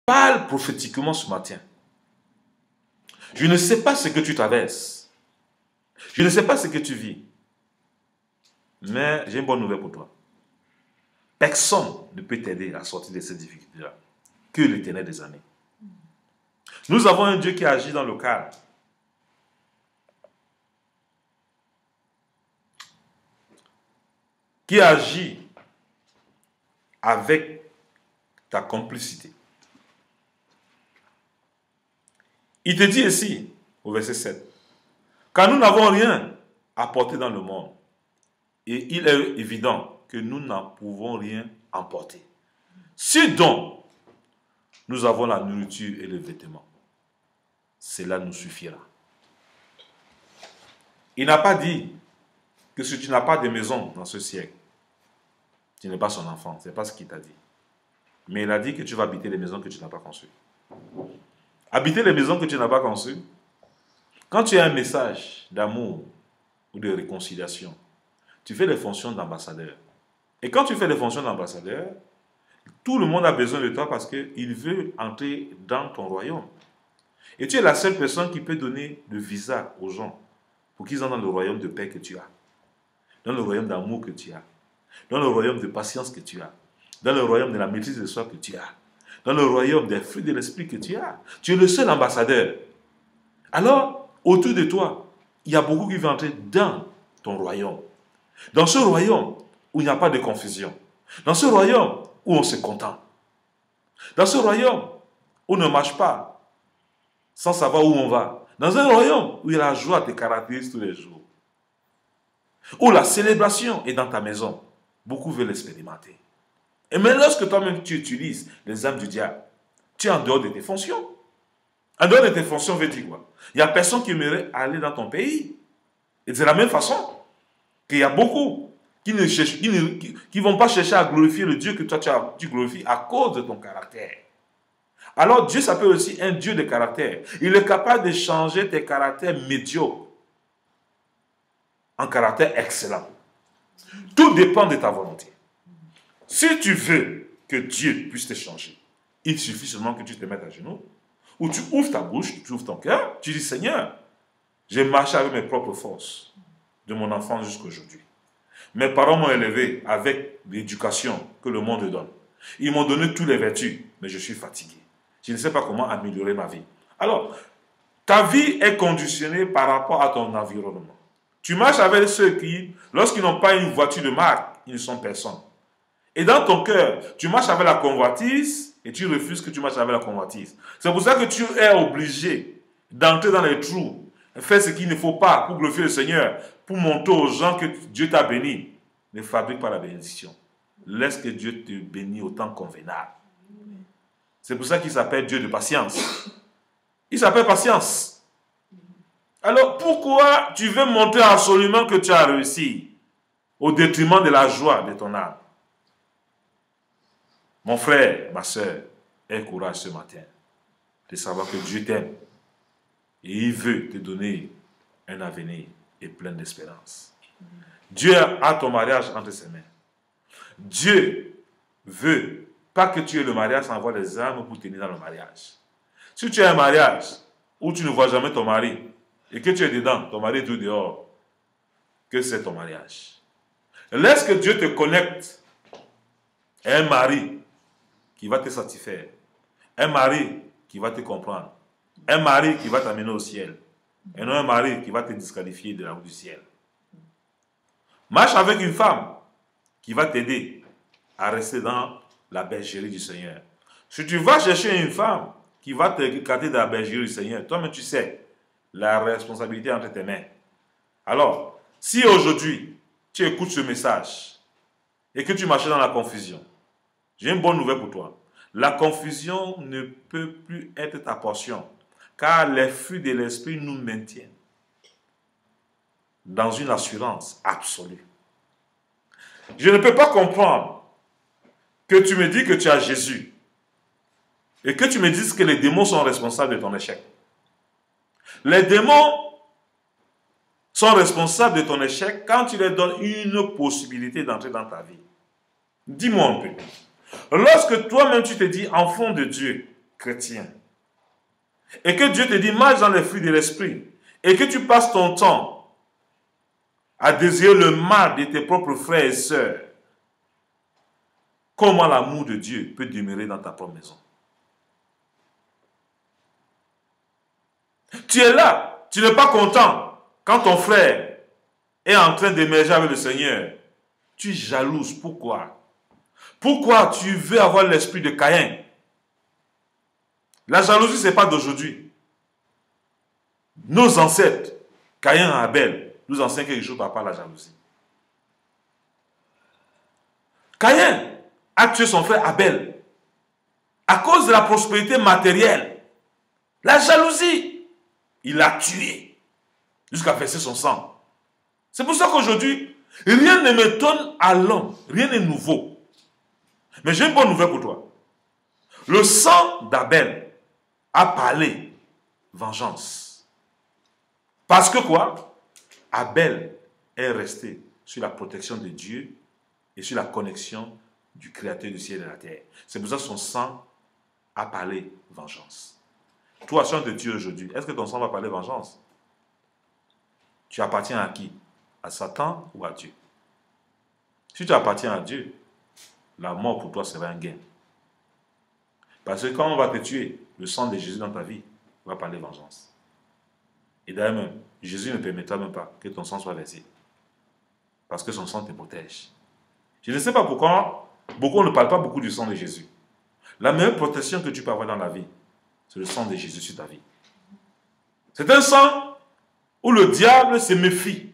parle prophétiquement ce matin. Je ne sais pas ce que tu traverses. Je ne sais pas ce que tu vis. Mais j'ai une bonne nouvelle pour toi. Personne ne peut t'aider à sortir de cette difficulté-là que l'Éternel des années. Nous avons un Dieu qui agit dans le calme. Qui agit avec ta complicité. Il te dit ici, au verset 7, car nous n'avons rien à porter dans le monde, et il est évident que nous n'en pouvons rien emporter. Si donc nous avons la nourriture et le vêtement, cela nous suffira. Il n'a pas dit que si tu n'as pas de maison dans ce siècle, tu n'es pas son enfant. Ce n'est pas ce qu'il t'a dit. Mais il a dit que tu vas habiter les maisons que tu n'as pas conçues. Habiter les maisons que tu n'as pas conçues, quand tu as un message d'amour ou de réconciliation, tu fais les fonctions d'ambassadeur. Et quand tu fais les fonctions d'ambassadeur, tout le monde a besoin de toi parce qu'il veut entrer dans ton royaume. Et tu es la seule personne qui peut donner le visa aux gens pour qu'ils entrent dans le royaume de paix que tu as, dans le royaume d'amour que tu as, dans le royaume de patience que tu as, dans le royaume de la maîtrise de soi que tu as, dans le royaume des fruits de l'esprit que tu as. Tu es le seul ambassadeur. Alors, autour de toi, il y a beaucoup qui veulent entrer dans ton royaume. Dans ce royaume où il n'y a pas de confusion. Dans ce royaume où on se contente. Dans ce royaume où on ne marche pas sans savoir où on va. Dans un royaume où la joie te caractérise tous les jours. Où la célébration est dans ta maison. Beaucoup veulent l'expérimenter. Et même lorsque toi-même tu utilises les âmes du diable, tu es en dehors de tes fonctions. En dehors de tes fonctions veut dire quoi? Il n'y a personne qui aimerait aller dans ton pays. Et c'est de la même façon qu'il y a beaucoup qui ne vont pas chercher à glorifier le Dieu que toi tu glorifies à cause de ton caractère. Alors Dieu s'appelle aussi un Dieu de caractère. Il est capable de changer tes caractères médiocres en caractère excellent. Tout dépend de ta volonté. Si tu veux que Dieu puisse te changer, il suffit seulement que tu te mettes à genoux, ou tu ouvres ta bouche, tu ouvres ton cœur, tu dis Seigneur, j'ai marché avec mes propres forces de mon enfance jusqu'à aujourd'hui. Mes parents m'ont élevé avec l'éducation que le monde donne. Ils m'ont donné toutes les vertus, mais je suis fatigué. Je ne sais pas comment améliorer ma vie. Alors, ta vie est conditionnée par rapport à ton environnement. Tu marches avec ceux qui, lorsqu'ils n'ont pas une voiture de marque, ils ne sont personne. Et dans ton cœur, tu marches avec la convoitise et tu refuses que tu marches avec la convoitise. C'est pour ça que tu es obligé d'entrer dans les trous, faire ce qu'il ne faut pas pour glorifier le Seigneur, pour montrer aux gens que Dieu t'a béni. Ne fabrique pas la bénédiction. Laisse que Dieu te bénisse autant convenable. C'est pour ça qu'il s'appelle Dieu de patience. Il s'appelle patience. Alors pourquoi tu veux montrer absolument que tu as réussi au détriment de la joie de ton âme? Mon frère, ma soeur, aie courage ce matin de savoir que Dieu t'aime et il veut te donner un avenir et plein d'espérance. Dieu a ton mariage entre ses mains. Dieu veut pas que tu aies le mariage sans avoir des armes pour tenir dans le mariage. Si tu as un mariage où tu ne vois jamais ton mari et que tu es dedans, ton mari est tout dehors, que c'est ton mariage. Laisse que Dieu te connecte à un mari qui va te satisfaire, un mari qui va te comprendre, un mari qui va t'amener au ciel, et non un mari qui va te disqualifier de la route du ciel. Marche avec une femme qui va t'aider à rester dans la bergerie du Seigneur. Si tu vas chercher une femme qui va te garder dans la bergerie du Seigneur, toi-même tu sais, la responsabilité est entre tes mains. Alors, si aujourd'hui tu écoutes ce message et que tu marches dans la confusion, j'ai une bonne nouvelle pour toi. La confusion ne peut plus être ta portion, car les fruits de l'esprit nous maintiennent dans une assurance absolue. Je ne peux pas comprendre que tu me dis que tu as Jésus et que tu me dises que les démons sont responsables de ton échec. Les démons sont responsables de ton échec quand tu leur donnes une possibilité d'entrer dans ta vie. Dis-moi un peu. Lorsque toi-même tu te dis enfant de Dieu, chrétien, et que Dieu te dit marche dans les fruits de l'esprit, et que tu passes ton temps à désirer le mal de tes propres frères et sœurs, comment l'amour de Dieu peut demeurer dans ta propre maison? Tu es là, tu n'es pas content quand ton frère est en train d'émerger avec le Seigneur. Tu es jalouse. Pourquoi? Pourquoi tu veux avoir l'esprit de Caïn? La jalousie, ce n'est pas d'aujourd'hui. Nos ancêtres, Caïn et Abel, nous enseignent quelque chose par rapport à la jalousie. Caïn a tué son frère Abel à cause de la prospérité matérielle. La jalousie, il l'a tué jusqu'à verser son sang. C'est pour ça qu'aujourd'hui, rien ne m'étonne à l'homme, rien n'est nouveau. Mais j'ai une bonne nouvelle pour toi. Le sang d'Abel a parlé vengeance. Parce que quoi? Abel est resté sur la protection de Dieu et sur la connexion du Créateur du ciel et de la terre. C'est pour ça que son sang a parlé vengeance. Toi, chant de Dieu aujourd'hui, est-ce que ton sang va parler vengeance? Tu appartiens à qui? À Satan ou à Dieu? Si tu appartiens à Dieu, la mort pour toi sera un gain. Parce que quand on va te tuer, le sang de Jésus dans ta vie va parler vengeance. Et d'ailleurs même, Jésus ne permettra même pas que ton sang soit versé. Parce que son sang te protège. Je ne sais pas pourquoi beaucoup ne parlent pas beaucoup du sang de Jésus. La meilleure protection que tu peux avoir dans la vie, c'est le sang de Jésus sur ta vie. C'est un sang où le diable se méfie.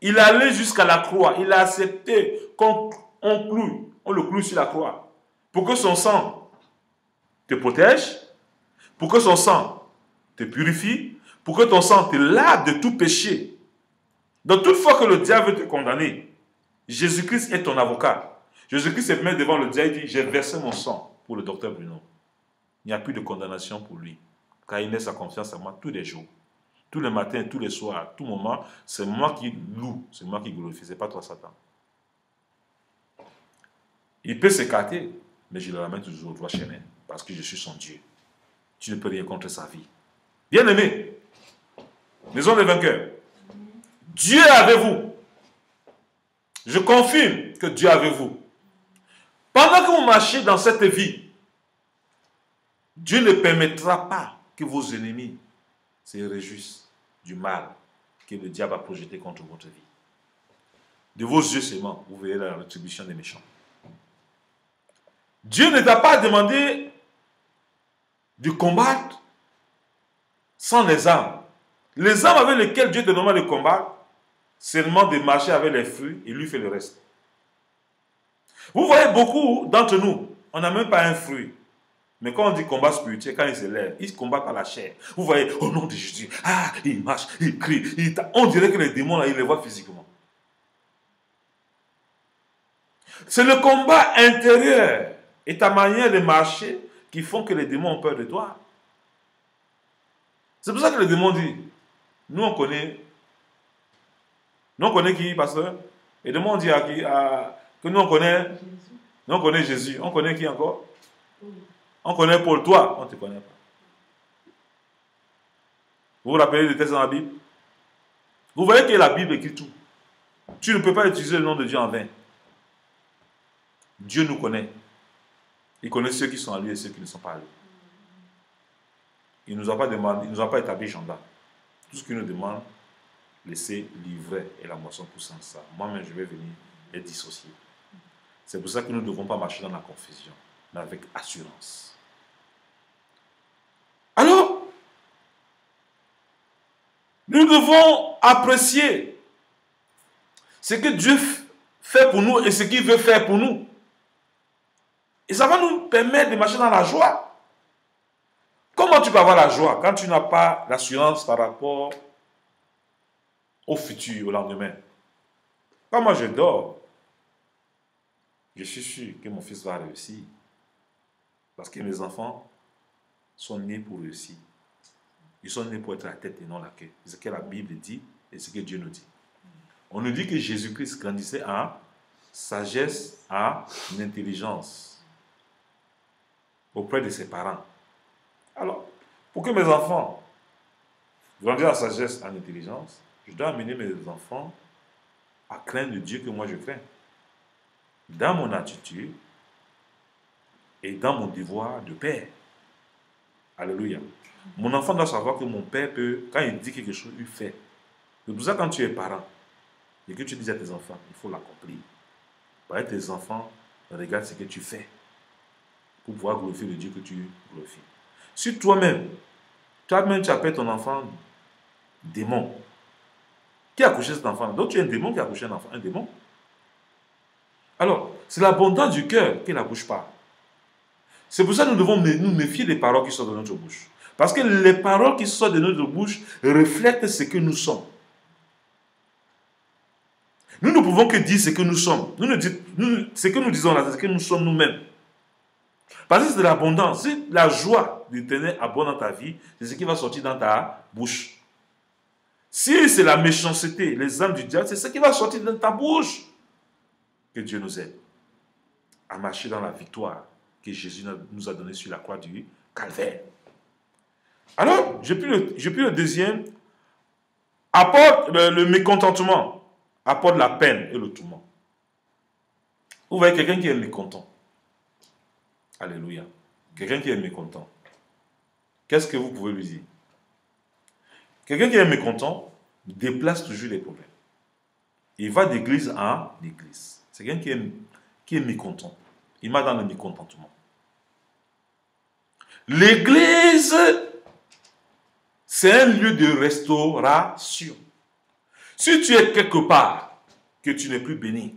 Il est allé jusqu'à la croix. Il a accepté qu'on le cloue sur la croix. Pour que son sang te protège, pour que son sang te purifie, pour que ton sang te lave de tout péché. Donc toute fois que le diable veut te condamner, Jésus-Christ est ton avocat. Jésus-Christ se met devant le diable et dit, j'ai versé mon sang pour le docteur Bruno. Il n'y a plus de condamnation pour lui, car il met sa confiance en moi tous les jours. Tous les matins, tous les soirs, à tout moment, c'est moi qui loue, c'est moi qui glorifie, ce n'est pas toi Satan. Il peut s'écarter, mais je le ramène toujours au droit chemin, parce que je suis son Dieu. Tu ne peux rien contre sa vie. Bien-aimés, maison des vainqueurs, Dieu est avec vous. Je confirme que Dieu est avec vous. Pendant que vous marchez dans cette vie, Dieu ne permettra pas que vos ennemis se réjouissent du mal que le diable a projeté contre votre vie. De vos yeux seulement, vous verrez la rétribution des méchants. Dieu ne t'a pas demandé de combattre sans les armes. Les armes avec lesquelles Dieu te demande de combattre, c'est seulement de marcher avec les fruits et lui fait le reste. Vous voyez beaucoup d'entre nous, on n'a même pas un fruit. Mais quand on dit combat spirituel, quand ils se lèvent, ils ne combattent pas la chair. Vous voyez, au nom de Jésus, il marche, il crie, on dirait que les démons, là, ils les voient physiquement. C'est le combat intérieur et ta manière de marcher qui font que les démons ont peur de toi. C'est pour ça que les démons disent, nous on connaît qui, pasteur? Et le démon dit à qui? Que nous on connaît Jésus. Nous on connaît Jésus. On connaît qui encore? On connaît Paul. Toi, on ne te connaît pas. Vous vous rappelez des textes dans la Bible? Vous voyez que la Bible écrit tout. Tu ne peux pas utiliser le nom de Dieu en vain. Dieu nous connaît. Il connaît ceux qui sont à lui et ceux qui ne sont pas à lui. Il ne nous a pas demandé, il ne nous a pas établi gendarme. Tout ce qu'il nous demande, laissez livrer et la moisson poussant ça. Moi-même, je vais venir et dissocier. C'est pour ça que nous ne devons pas marcher dans la confusion, mais avec assurance. Alors, nous devons apprécier ce que Dieu fait pour nous et ce qu'il veut faire pour nous. Et ça va nous permettre de marcher dans la joie. Comment tu peux avoir la joie quand tu n'as pas l'assurance par rapport au futur, au lendemain? Quand moi je dors, je suis sûr que mon fils va réussir. Parce que mes enfants sont nés pour réussir. Ils sont nés pour être la tête et non la queue. C'est ce que la Bible dit et ce que Dieu nous dit. On nous dit que Jésus-Christ grandissait en sagesse, en intelligence. auprès de ses parents. Alors, pour que mes enfants grandissent en sagesse, en intelligence, je dois amener mes enfants à craindre le Dieu que moi je crains. Dans mon attitude et dans mon devoir de père. Alléluia. Mon enfant doit savoir que mon père peut, quand il dit quelque chose, il fait. C'est pour ça que quand tu es parent et que tu dis à tes enfants, il faut l'accomplir. Parce que tes enfants regardent ce que tu fais pour pouvoir glorifier le Dieu que tu glorifies. Si toi-même tu appelles ton enfant démon, qui a couché cet enfant? Donc tu es un démon qui a couché un enfant, un démon. Alors, c'est l'abondance du cœur qui n'accouche pas. C'est pour ça que nous devons nous méfier des paroles qui sortent de notre bouche. Parce que les paroles qui sortent de notre bouche reflètent ce que nous sommes. Nous ne pouvons que dire ce que nous sommes. Ce que nous disons là, c'est ce que nous sommes nous-mêmes. Parce que c'est de l'abondance. Si la joie de l'éternel abonde dans ta vie, c'est ce qui va sortir dans ta bouche. Si c'est la méchanceté, les âmes du diable, c'est ce qui va sortir dans ta bouche. Que Dieu nous aide à marcher dans la victoire que Jésus nous a donnée sur la croix du Calvaire. Alors, j'ai pris le deuxième. Apporte le mécontentement, apporte la peine et le tourment. Vous voyez quelqu'un qui est mécontent. Alléluia. Quelqu'un qui est mécontent. Qu'est-ce que vous pouvez lui dire? Quelqu'un qui est mécontent déplace toujours les problèmes. Il va d'église en église. C'est quelqu'un qui est mécontent. Il va dans le mécontentement. L'église, c'est un lieu de restauration. Si tu es quelque part que tu n'es plus béni,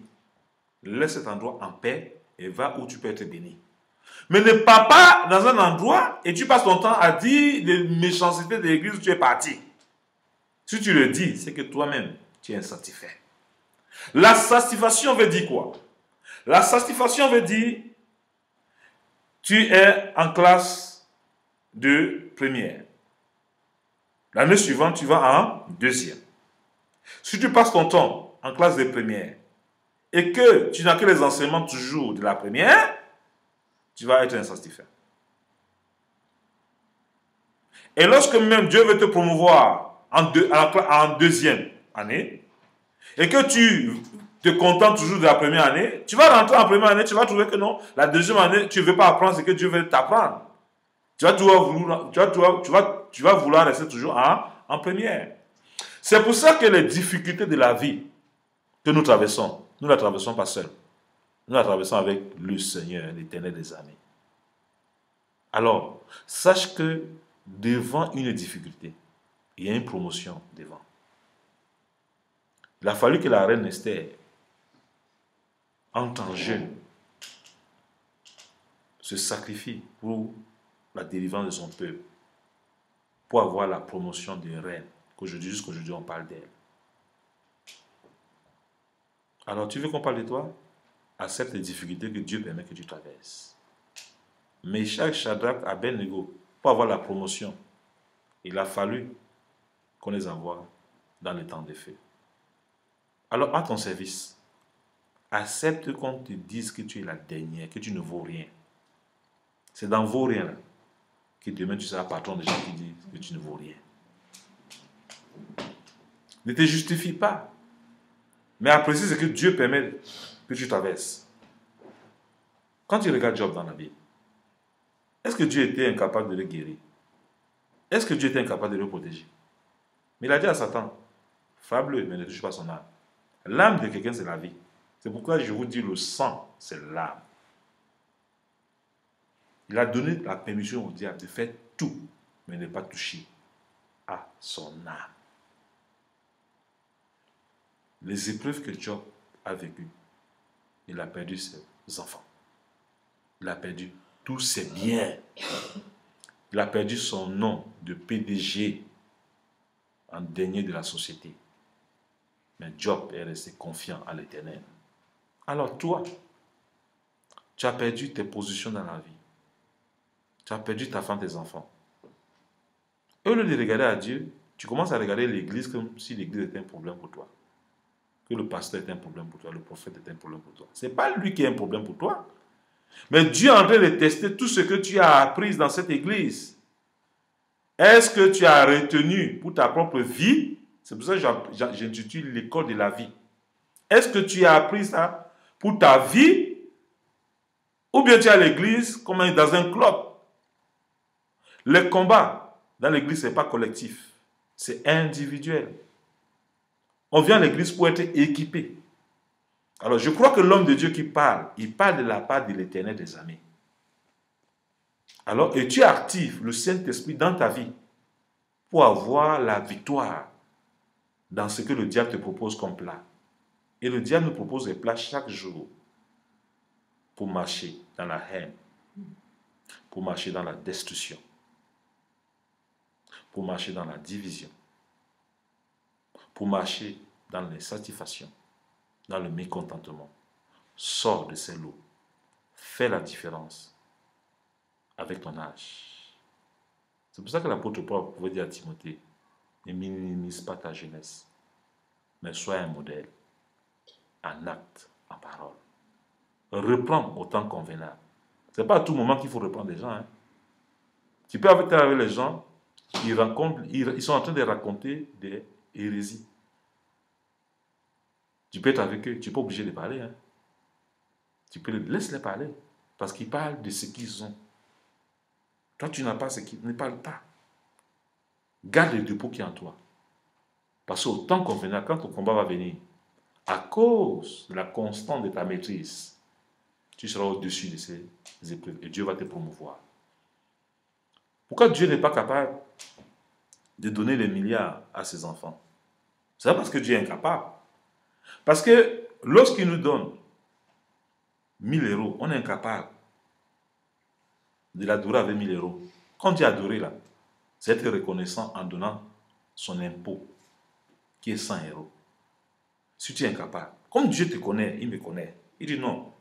laisse cet endroit en paix et va où tu peux être béni. Mais ne pars pas dans un endroit et tu passes ton temps à dire des méchancetés de l'église où tu es parti. Si tu le dis, c'est que toi-même, tu es insatisfait. La satisfaction veut dire quoi? La satisfaction veut dire tu es en classe de première. L'année suivante, tu vas en deuxième. Si tu passes ton temps en classe de première et que tu n'as que les enseignements toujours de la première, tu vas être insatisfait. Et lorsque même Dieu veut te promouvoir en deuxième année, et que tu te contentes toujours de la première année, tu vas rentrer en première année, tu vas trouver que non, la deuxième année, tu ne veux pas apprendre ce que Dieu veut t'apprendre. Tu vas vouloir rester toujours en première. C'est pour ça que les difficultés de la vie que nous traversons, nous ne la traversons pas seuls. Nous la traversons avec le Seigneur, l'Éternel des armées. Alors, sache que devant une difficulté, il y a une promotion devant. Il a fallu que la reine Esther, en tant jeune, se sacrifie pour la délivrance de son peuple, pour avoir la promotion de reine, jusqu'à aujourd'hui on parle d'elle. Alors tu veux qu'on parle de toi? Accepte les difficultés que Dieu permet que tu traverses. Meshach, Shadrach, Abednego, pour avoir la promotion, il a fallu qu'on les envoie dans le temps des feux. Alors, à ton service, accepte qu'on te dise que tu es la dernière, que tu ne vaux rien. C'est dans vaux rien là, que demain tu seras patron des gens qui disent que tu ne vaux rien. Ne te justifie pas, mais apprécie ce que Dieu permet que tu traverses. Quand tu regardes Job dans la Bible, est-ce que Dieu était incapable de le guérir? Est-ce que Dieu était incapable de le protéger? Mais il a dit à Satan, frappe-le, mais ne touche pas son âme. L'âme de quelqu'un, c'est la vie. C'est pourquoi je vous dis, le sang, c'est l'âme. Il a donné la permission au diable de faire tout, mais ne pas toucher à son âme. Les épreuves que Job a vécues, il a perdu ses enfants. Il a perdu tous ses biens. Il a perdu son nom de PDG en dernier de la société. Mais Job est resté confiant à l'Éternel. Alors toi, tu as perdu tes positions dans la vie. Tu as perdu ta femme, tes enfants. Au lieu de regarder à Dieu, tu commences à regarder l'église comme si l'église était un problème pour toi. Que le pasteur est un problème pour toi, le prophète est un problème pour toi. Ce n'est pas lui qui est un problème pour toi. Mais Dieu est en train de tester tout ce que tu as appris dans cette église. Est-ce que tu as retenu pour ta propre vie? C'est pour ça que j'intitule l'école de la vie. Est-ce que tu as appris ça pour ta vie? Ou bien tu es à l'église comme dans un club? Le combat dans l'église, ce n'est pas collectif. C'est individuel. On vient à l'église pour être équipé. Alors, je crois que l'homme de Dieu qui parle, il parle de la part de l'Éternel des armées. Alors, et tu actives le Saint-Esprit dans ta vie pour avoir la victoire dans ce que le diable te propose comme plat. Et le diable nous propose des plats chaque jour pour marcher dans la haine, pour marcher dans la destruction, pour marcher dans la division, pour marcher dans l'insatisfaction, dans le mécontentement. Sors de ces lots. Fais la différence avec ton âge. C'est pour ça que l'apôtre Paul pouvait dire à Timothée, ne minimise pas ta jeunesse, mais sois un modèle, en acte, en parole. Reprends au temps convenable. Ce n'est pas à tout moment qu'il faut reprendre les gens. Hein. Tu peux être avec les gens, ils sont en train de raconter des hérésies. Tu peux être avec eux, tu n'es pas obligé de parler. Hein. Tu peux laisse-les parler, parce qu'ils parlent de ce qu'ils ont. Toi, tu n'as pas ce qu'ils ne parlent pas. Garde le dépôt qui est en toi. Parce qu'au temps convenable, quand ton combat va venir, à cause de la constance de ta maîtrise, tu seras au-dessus de ces épreuves et Dieu va te promouvoir. Pourquoi Dieu n'est pas capable de donner les milliards à ses enfants? C'est parce que Dieu est incapable. Parce que lorsqu'il nous donne 1000 euros, on est incapable de l'adorer avec 1000 euros. Quand tu adorer là, c'est être reconnaissant en donnant son impôt, qui est 100 euros. Si tu es incapable, comme Dieu te connaît, il me connaît. Il dit non,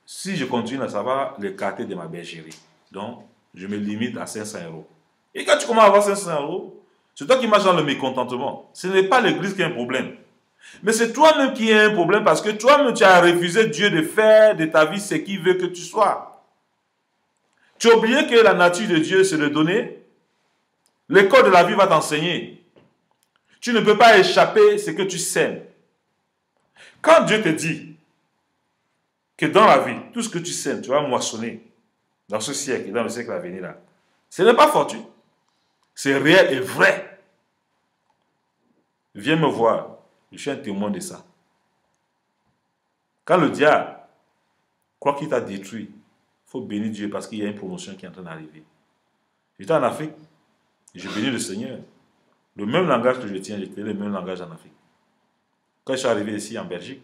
si je continue là, ça va l'écarter de ma bergerie. Donc, je me limite à 500 euros. Et quand tu commences à avoir 500 euros, c'est toi qui marches dans le mécontentement. Ce n'est pas l'église qui a un problème. Mais c'est toi-même qui as un problème parce que toi-même tu as refusé Dieu de faire de ta vie ce qu'il veut que tu sois. Tu as oublié que la nature de Dieu, c'est de donner. L'école de la vie va t'enseigner. Tu ne peux pas échapper à ce que tu sèmes. Quand Dieu te dit que dans la vie, tout ce que tu sèmes, tu vas moissonner dans ce siècle et dans le siècle à venir là, ce n'est pas fortuit. C'est réel et vrai. Viens me voir. Je suis un témoin de ça. Quand le diable croit qu'il t'a détruit, il faut bénir Dieu parce qu'il y a une promotion qui est en train d'arriver. J'étais en Afrique, et je bénis le Seigneur. Le même langage que je tiens, j'étais le même langage en Afrique. Quand je suis arrivé ici en Belgique,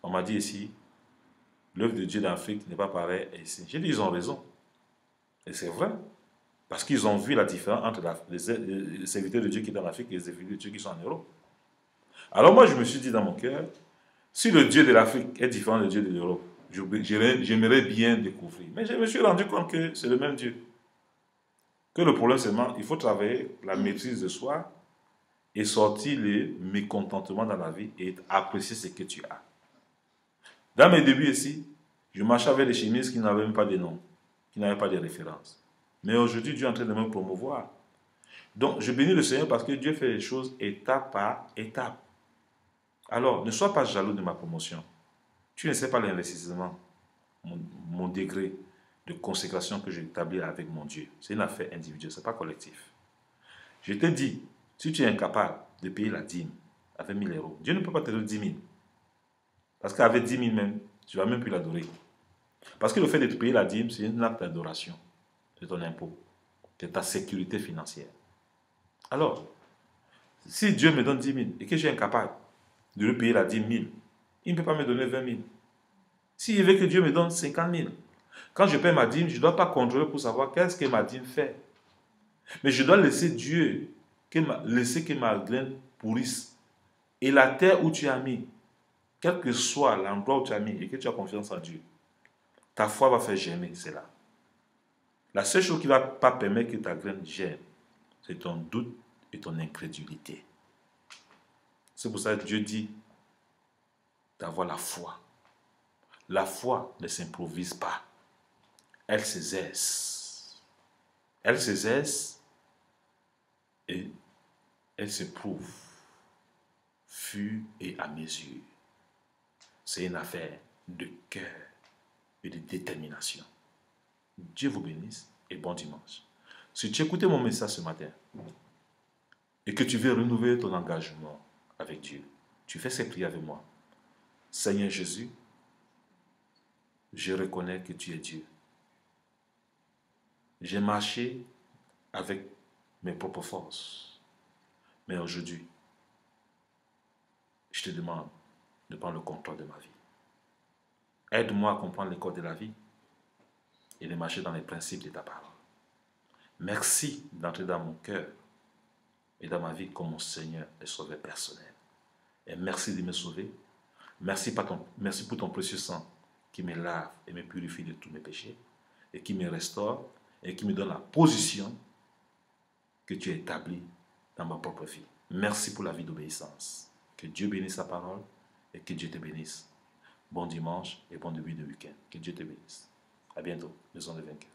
on m'a dit ici, l'œuvre de Dieu d'Afrique n'est pas pareille ici. J'ai dit, ils ont raison. Et c'est vrai. Parce qu'ils ont vu la différence entre les serviteurs de Dieu qui sont en Afrique et les serviteurs de Dieu qui sont en Europe. Alors moi, je me suis dit dans mon cœur, si le Dieu de l'Afrique est différent du Dieu de l'Europe, j'aimerais bien découvrir. Mais je me suis rendu compte que c'est le même Dieu. Que le problème, c'est qu'il faut travailler la maîtrise de soi et sortir les mécontentements dans la vie et apprécier ce que tu as. Dans mes débuts ici, je marchais avec des chemises qui n'avaient même pas de nom, qui n'avaient pas de référence. Mais aujourd'hui, Dieu est en train de me promouvoir. Donc, je bénis le Seigneur parce que Dieu fait les choses étape par étape. Alors, ne sois pas jaloux de ma promotion. Tu ne sais pas l'investissement, mon degré de consécration que j'ai établi avec mon Dieu. C'est une affaire individuelle, ce n'est pas collectif. Je te dis, si tu es incapable de payer la dîme avec 1000 euros, Dieu ne peut pas te donner 10 000. Parce qu'avec 10 000 même, tu ne vas même plus l'adorer. Parce que le fait de te payer la dîme, c'est un acte d'adoration de ton impôt, de ta sécurité financière. Alors, si Dieu me donne 10 000 et que je suis incapable de lui payer la dîme 1000, il ne peut pas me donner 20 000. S'il veut que Dieu me donne 50 000, quand je paie ma dîme, je ne dois pas contrôler pour savoir qu'est-ce que ma dîme fait. Mais je dois laisser Dieu, laisser que ma graine pourrisse. Et la terre où tu as mis, quel que soit l'endroit où tu as mis et que tu as confiance en Dieu, ta foi va faire germer cela. La seule chose qui ne va pas permettre que ta graine germe, c'est ton doute et ton incrédulité. C'est pour ça que Dieu dit d'avoir la foi. La foi ne s'improvise pas. Elle s'exerce. Elle s'exerce et elle se prouve. Fur et à mesure. C'est une affaire de cœur et de détermination. Dieu vous bénisse et bon dimanche. Si tu écoutais mon message ce matin et que tu veux renouveler ton engagement avec Dieu, tu fais ces prières avec moi. Seigneur Jésus, je reconnais que tu es Dieu. J'ai marché avec mes propres forces. Mais aujourd'hui, je te demande de prendre le contrôle de ma vie. Aide-moi à comprendre les codes de la vie et de marcher dans les principes de ta parole. Merci d'entrer dans mon cœur et dans ma vie comme mon Seigneur et Sauveur personnel. Et merci de me sauver. Merci pour ton précieux sang qui me lave et me purifie de tous mes péchés et qui me restaure et qui me donne la position que tu as établie dans ma propre vie. Merci pour la vie d'obéissance. Que Dieu bénisse sa parole et que Dieu te bénisse. Bon dimanche et bon début de week-end. Que Dieu te bénisse. À bientôt, Maison des Vainqueurs.